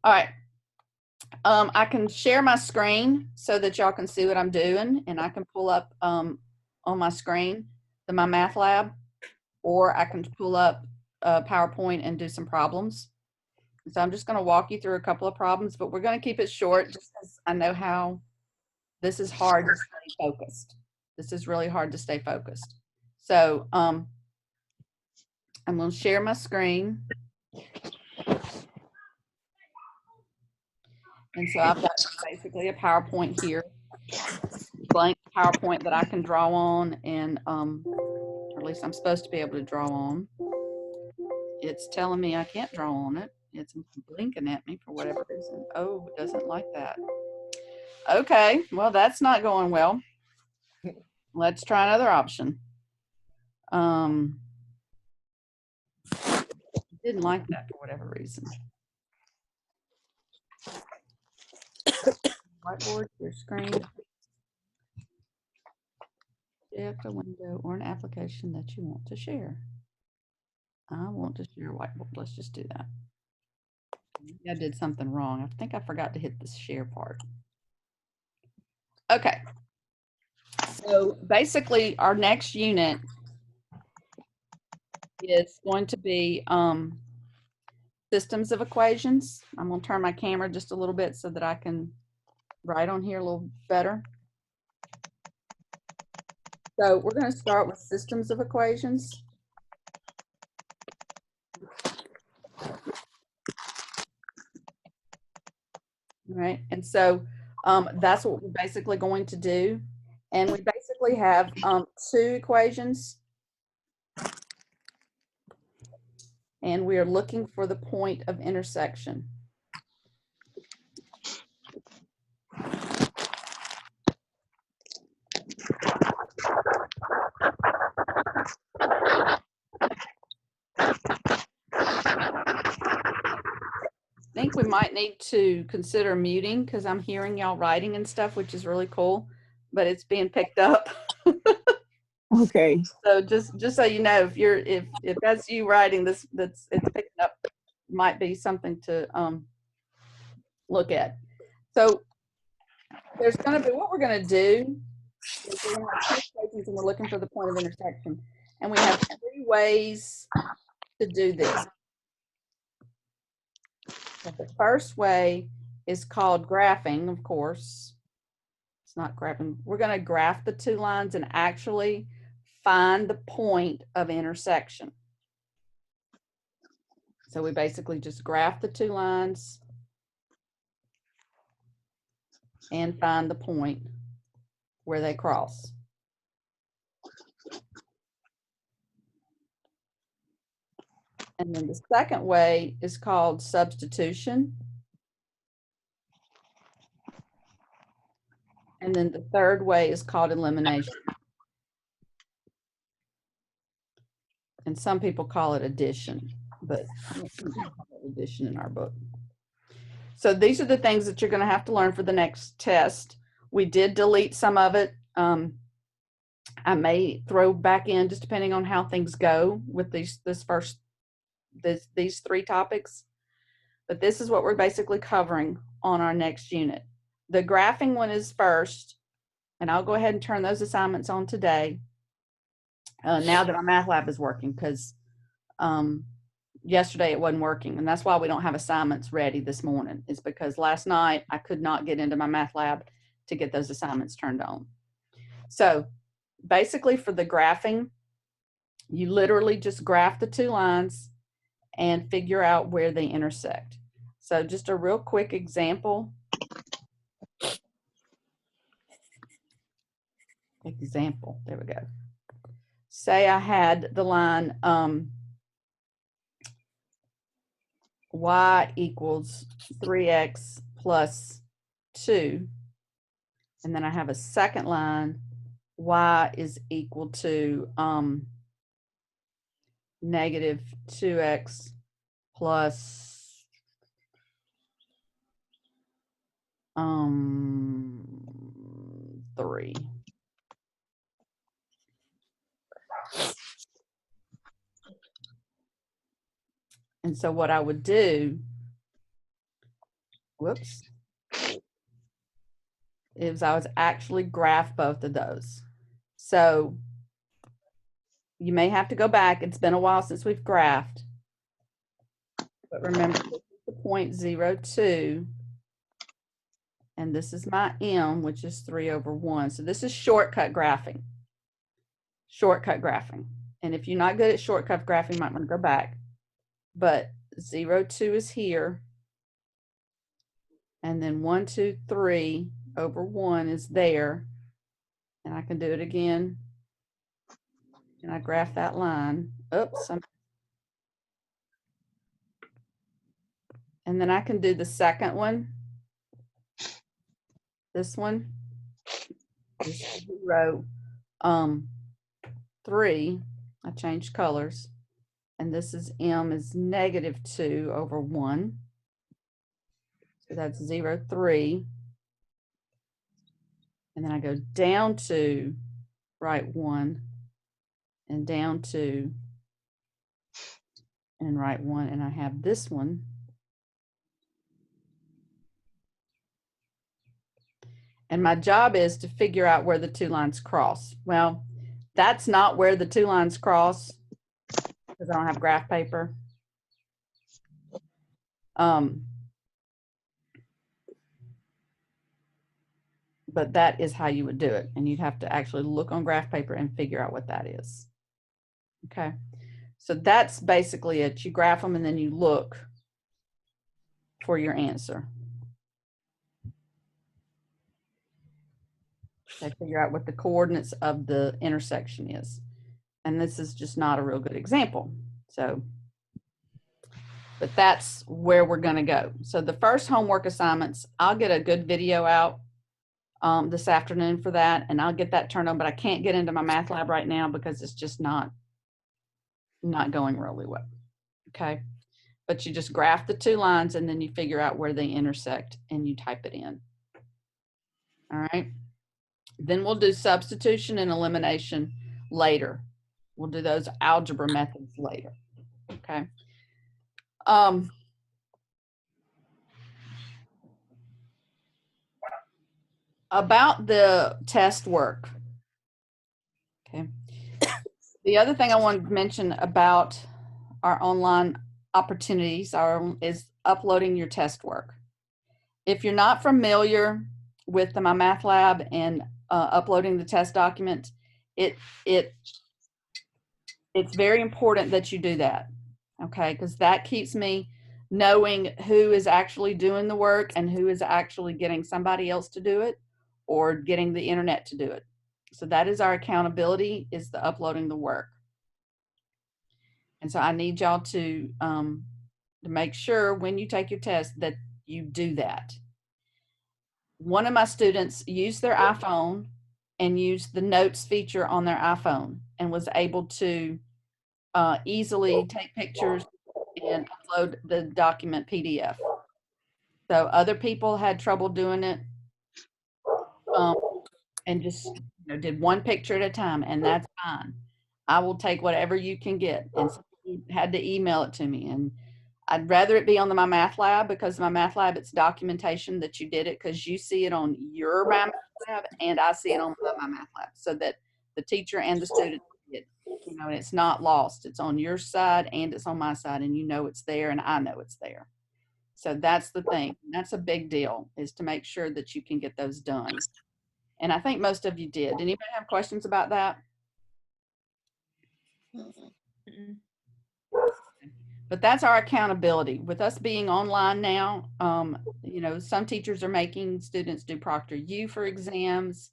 All right. I can share my screen so that y'all can see what I'm doing, and I can pull up on my screen my math lab, or I can pull up PowerPoint and do some problems. So I'm just going to walk you through a couple of problems, but we're going to keep it short just because I know how this is hard to stay focused. This is really hard to stay focused. So I'm going to share my screen. And so I've got basically a PowerPoint here, blank PowerPoint that I can draw on, and or at least I'm supposed to be able to draw on. It's telling me I can't draw on it. It's blinking at me for whatever reason. Oh, it doesn't like that. Okay, well, that's not going well. Let's try another option. Didn't like that for whatever reason. Whiteboard, your screen. Select a window or an application that you want to share. I want to share whiteboard. Let's just do that. Maybe I did something wrong. I think I forgot to hit the share part. Okay. So basically, our next unit is going to be systems of equations. I'm going to turn my camera just a little bit so that I can write on here a little better. So we're going to start with systems of equations. All right, and so that's what we're basically going to do. And we basically have two equations. And we are looking for the point of intersection. I think we might need to consider muting because I'm hearing y'all writing and stuff, which is really cool, but it's being picked up. Okay. So just so you know, if that's you writing it's picking up, might be something to look at. So there's going to be, what we're going to do is we're going to have two equations and we're looking for the point of intersection, and we have three ways to do this. The first way is called graphing, of course. It's not graphing. We're going to graph the two lines and actually find the point of intersection. So we basically just graph the two lines and find the point where they cross. And then the second way is called substitution. And then the third way is called elimination. And some people call it addition, but addition in our book. So these are the things that you're going to have to learn for the next test. We did delete some of it. I may throw back in just depending on how things go with these three topics. But this is what we're basically covering on our next unit. The graphing one is first, and I'll go ahead and turn those assignments on today. Now that our math lab is working, because yesterday it wasn't working, and that's why we don't have assignments ready this morning, is because last night I could not get into my math lab to get those assignments turned on. So basically for the graphing, you literally just graph the two lines and figure out where they intersect. So just a real quick example. There we go. Say I had the line y equals 3x plus 2. And then I have a second line, y is equal to negative 2x plus 3. And so what I would do Whoops. I was actually graph both of those. So you may have to go back. It's been a while since we've graphed. But remember, this is the 0.02. And this is my M, which is 3/1. So this is shortcut graphing. Shortcut graphing. And if you're not good at shortcut graphing, you might want to go back. But 0.2 is here. And then 1, 2, 3/1 is there. And I can do it again. And I graph that line. Oops. And then I can do the second one. This one. This is 0.3. I changed colors. And this is M is -2/1. So that's 0.3. And then I go down to write 1 and down to and write 1. And I have this one. And my job is to figure out where the two lines cross. Well, that's not where the two lines cross because I don't have graph paper. But that is how you would do it. And you'd have to actually look on graph paper and figure out what that is. Okay. So that's basically it. You graph them and then you look for your answer. Okay, figure out what the coordinates of the intersection is. And this is just not a real good example. So, but that's where we're going to go. So the first homework assignments, I'll get a good video out this afternoon for that, and I'll get that turned on, but I can't get into my math lab right now because it's just not going really well. Okay. But you just graph the two lines and then you figure out where they intersect and you type it in. All right. Then we'll do substitution and elimination later. We'll do those algebra methods later. Okay. About the test work. Okay. The other thing I wanted to mention about our online opportunities is uploading your test work. If you're not familiar with the My Math Lab and uploading the test document, it's very important that you do that, okay? Because that keeps me knowing who is actually doing the work and who is actually getting somebody else to do it or getting the internet to do it. So that is our accountability, is the uploading the work. And so I need y'all to make sure when you take your test that you do that. One of my students used their iPhone and used the notes feature on their iPhone and was able to easily take pictures and upload the document PDF. So other people had trouble doing it and just did one picture at a time, and that's fine. I will take whatever you can get. And somebody had to email it to me, and I'd rather it be on the My Math Lab, because My Math Lab, it's documentation that you did it, because you see it on your My Math Lab and I see it on My Math Lab, so that the teacher and the student see it, and it's not lost. It's on your side and it's on my side, and it's there and I know it's there. So that's the thing. That's a big deal, is to make sure that you can get those done. And I think most of you did. Did anybody have questions about that? But that's our accountability. With us being online now, some teachers are making students do ProctorU for exams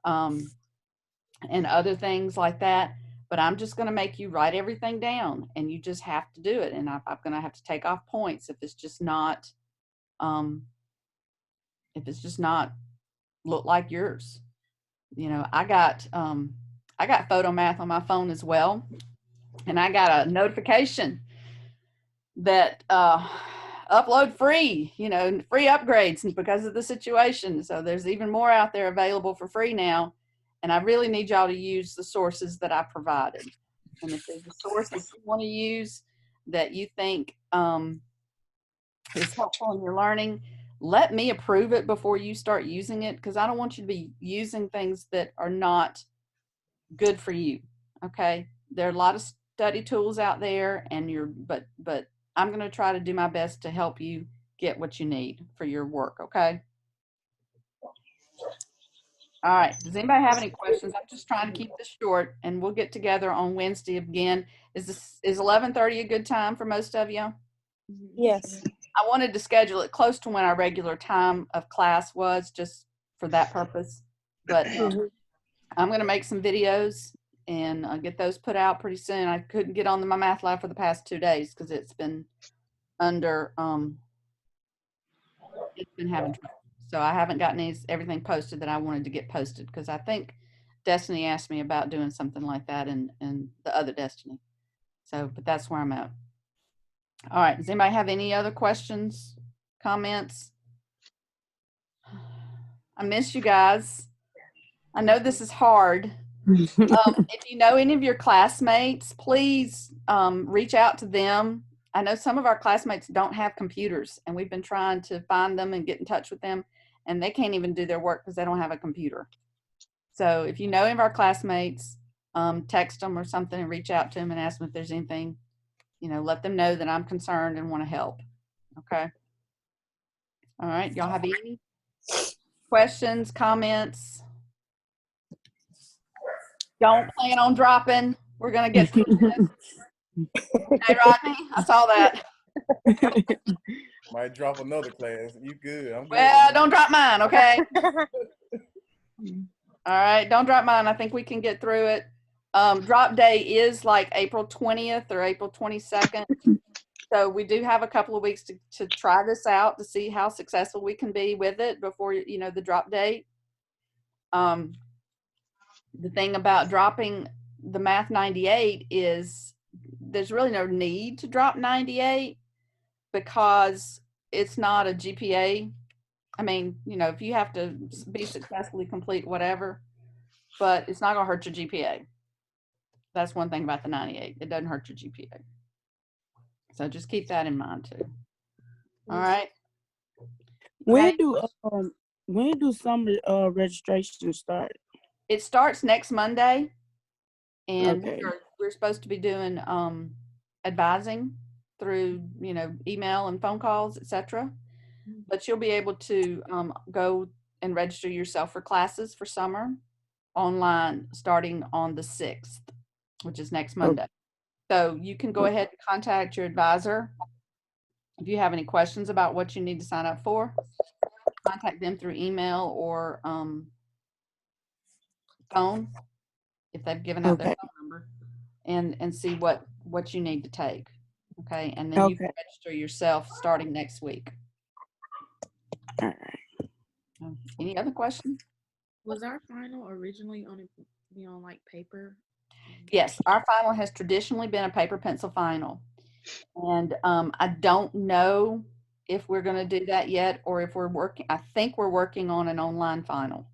and other things like that. But I'm just going to make you write everything down, and you just have to do it. And I'm going to have to take off points if it's just not, look like yours. I got photo math on my phone as well, and I got a notification that upload free, free upgrades because of the situation. So there's even more out there available for free now. And I really need y'all to use the sources that I provided. And if there's a source that you want to use that you think is helpful in your learning, let me approve it before you start using it, because I don't want you to be using things that are not good for you. Okay. There are a lot of study tools out there, and but I'm going to try to do my best to help you get what you need for your work. Okay. All right. Does anybody have any questions? I'm just trying to keep this short, and we'll get together on Wednesday again. Is 11:30 a good time for most of you? Yes. I wanted to schedule it close to when our regular time of class was, just for that purpose. But I'm going to make some videos and get those put out pretty soon. I couldn't get on my math lab for the past 2 days because it's been under, it's been having trouble. So I haven't gotten everything posted that I wanted to get posted, because I think Destiny asked me about doing something like that, and the other Destiny. So, but that's where I'm at. All right. Does anybody have any other questions, comments? I miss you guys. I know this is hard. If you know any of your classmates, please reach out to them. I know some of our classmates don't have computers, and we've been trying to find them and get in touch with them, and they can't even do their work because they don't have a computer. So if you know any of our classmates, text them or something and reach out to them and ask them if there's anything, let them know that I'm concerned and want to help. Okay. All right. Y'all have any questions, comments? Don't plan on dropping. We're going to get through this. Hey, Rodney, I saw that. Might drop another class. You good. I'm good. Well, don't drop mine, okay? All right, don't drop mine. I think we can get through it. Drop day is like April 20th or April 22nd. So we do have a couple of weeks to try this out to see how successful we can be with it before, the drop date. The thing about dropping the Math 98 is there's really no need to drop 98, because it's not a GPA. I mean, if you have to be successfully complete whatever, but it's not going to hurt your GPA. That's one thing about the 98. It doesn't hurt your GPA. So just keep that in mind too. All right. When do summer registration start? It starts next Monday, and Okay. we're supposed to be doing advising through email and phone calls, etc. But you'll be able to go and register yourself for classes for summer online starting on the 6th, which is next Monday. So you can go ahead and contact your advisor if you have any questions about what you need to sign up for. Contact them through email or phone if they've given out their phone number, and see what you need to take. Okay, and then you can register yourself starting next week. All right. Any other questions? Was our final originally on be on like paper? Yes, our final has traditionally been a paper pencil final, and I don't know if we're going to do that yet, or if we're working. I think we're working on an online final.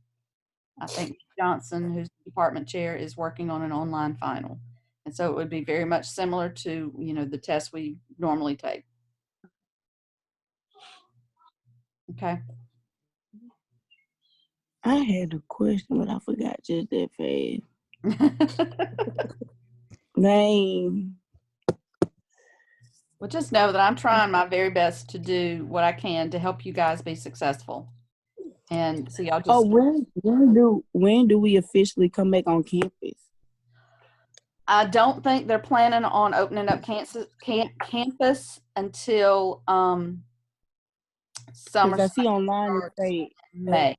I think Johnson, who's the department chair, is working on an online final, and so it would be very much similar to the test we normally take. Okay. I had a question, but I forgot just that fast. Name. Well, just know that I'm trying my very best to do what I can to help you guys be successful. And so y'all just. Oh, when do we officially come back on campus? I don't think they're planning on opening up campus until summer. Because I see online it say May.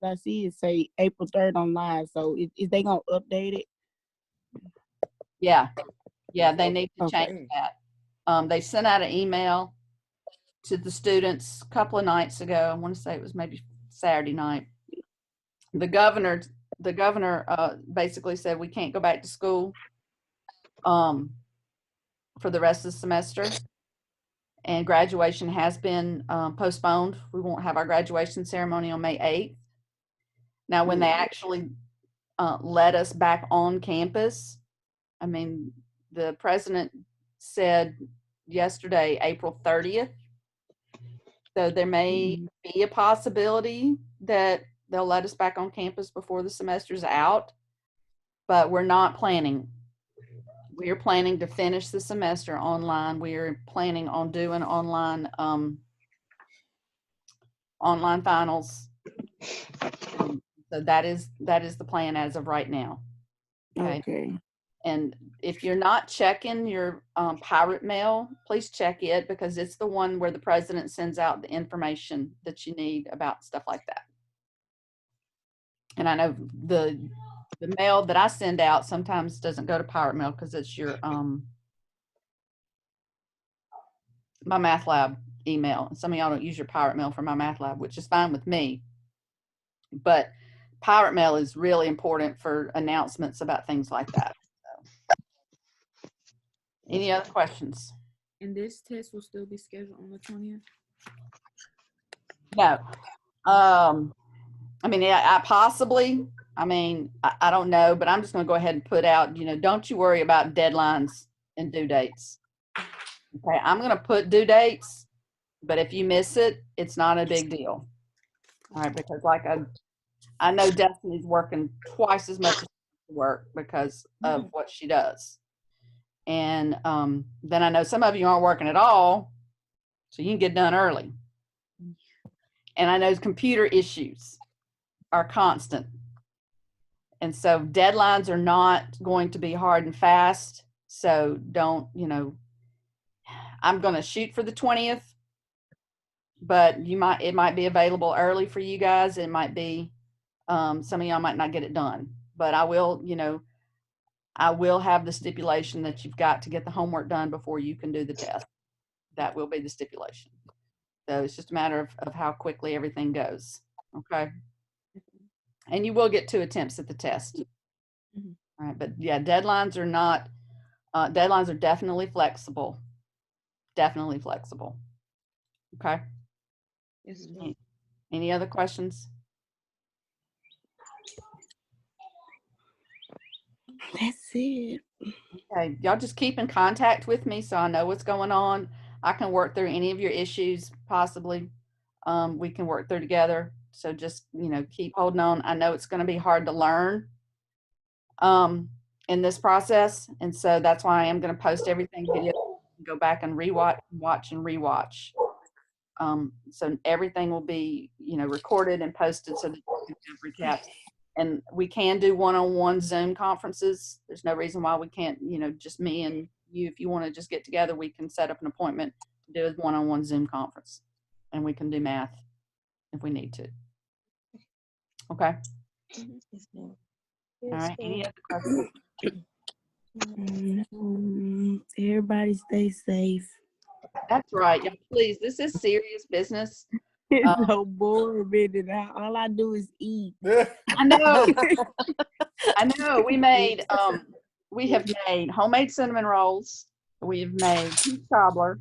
I see it say April 3rd online. So is they gonna update it? Yeah, they need to change that. They sent out an email to the students a couple of nights ago. I want to say it was maybe Saturday night. The governor basically said we can't go back to school for the rest of the semester, and graduation has been postponed. We won't have our graduation ceremony on May 8th. Now, when they actually let us back on campus, I mean, the president said yesterday, April 30th. So there may be a possibility that they'll let us back on campus before the semester's out, but we're not planning. We are planning to finish the semester online. We are planning on doing online online finals. So that is the plan as of right now. Okay. And if you're not checking your pirate mail, please check it, because it's the one where the president sends out the information that you need about stuff like that. And I know the mail that I send out sometimes doesn't go to pirate mail because it's your my math lab email. Some of y'all don't use your pirate mail for my math lab, which is fine with me. But pirate mail is really important for announcements about things like that. So. Any other questions? And this test will still be scheduled on the 20th? No. I mean, I possibly, I don't know, but I'm just going to go ahead and put out, don't you worry about deadlines and due dates. Okay, I'm going to put due dates, but if you miss it, it's not a big deal. All right, because like I know Destiny's working twice as much as she work because of what she does. And then I know some of you aren't working at all, so you can get done early. And I know computer issues are constant. And so deadlines are not going to be hard and fast. So don't, I'm going to shoot for the 20th, but it might be available early for you guys. It might be, some of y'all might not get it done, but I will, I will have the stipulation that you've got to get the homework done before you can do the test. That will be the stipulation. So it's just a matter of how quickly everything goes. Okay. And you will get 2 attempts at the test. All right. But yeah, deadlines are not, deadlines are definitely flexible. Definitely flexible. Okay. Yes, Any other questions? That's it. Okay, y'all just keep in contact with me so I know what's going on. I can work through any of your issues, possibly. We can work through together. So just, keep holding on. I know it's going to be hard to learn in this process. And so that's why I am going to post everything video, go back and watch and rewatch. So everything will be, recorded and posted so that you can have recaps. And we can do one-on-one Zoom conferences. There's no reason why we can't, just me and you, if you want to just get together, we can set up an appointment to do a one-on-one Zoom conference, and we can do math if we need to. Okay. yes, ma'am. All right. Any other questions? Everybody stay safe. That's right. Y'all, please, this is serious business. It's so boring, man. All I do is eat. I know. I know. We have made homemade cinnamon rolls. We've made peach cobbler.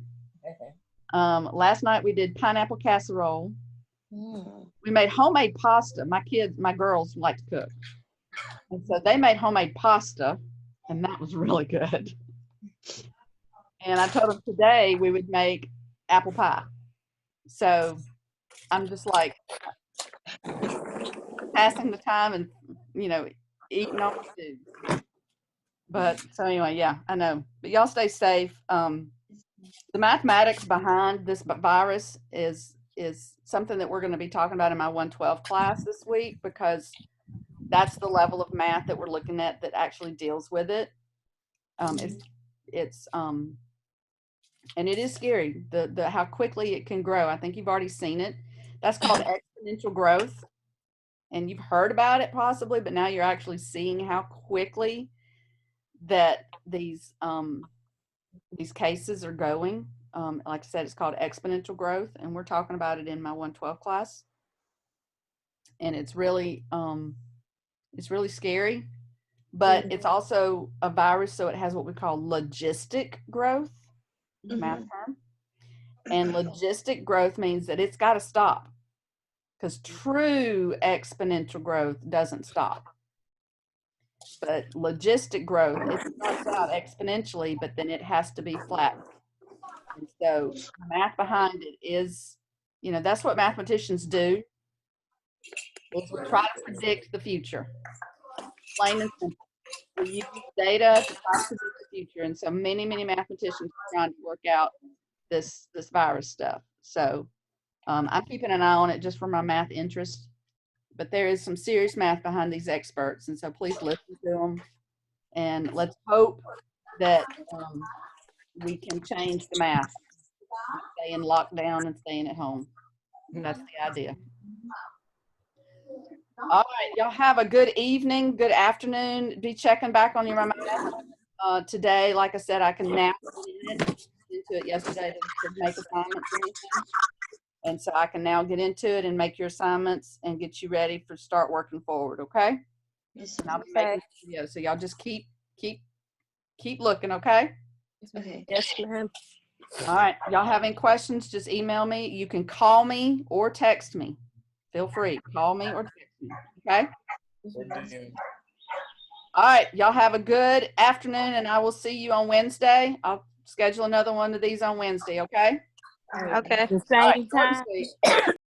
Last night we did pineapple casserole. We made homemade pasta. My girls like to cook. And so they made homemade pasta, and that was really good. And I told them today we would make apple pie. So I'm just like passing the time and, eating all the food. But so anyway, yeah, I know. But y'all stay safe. The mathematics behind this virus is something that we're going to be talking about in my 112 class this week, because that's the level of math that we're looking at that actually deals with it. It's and it is scary, the how quickly it can grow. I think you've already seen it. That's called exponential growth. And you've heard about it possibly, but now you're actually seeing how quickly that these cases are going. Like I said, it's called exponential growth, and we're talking about it in my 112 class. And it's really scary, but it's also a virus, so it has what we call logistic growth, math term. And logistic growth means that it's got to stop, because true exponential growth doesn't stop. But logistic growth, it starts out exponentially, but then it has to be flat. And so the math behind it is You know, that's what mathematicians do, is we try to predict the future. Plain and simple. We use data to try to predict the future. And so many mathematicians are trying to work out this virus stuff. So I'm keeping an eye on it just for my math interest. But there is some serious math behind these experts. And so please listen to them. And let's hope that we can change the math. Stay in lockdown and staying at home. That's the idea. All right, y'all have a good evening, good afternoon. Be checking back on your math today. Like I said, I can now get into it yesterday to make assignments or anything. And so I can now get into it and make your assignments and get you ready for start working forward, okay? Yes, And I'll ma'am. be making videos, so y'all just keep looking, okay? Okay. Yes, ma'am. All right, y'all have any questions, just email me. You can call me or text me. Feel free, call me or text me, okay? All right, y'all have a good afternoon, and I will see you on Wednesday. I'll schedule another one of these on Wednesday, okay? Okay. The All right, same short and time. sweet.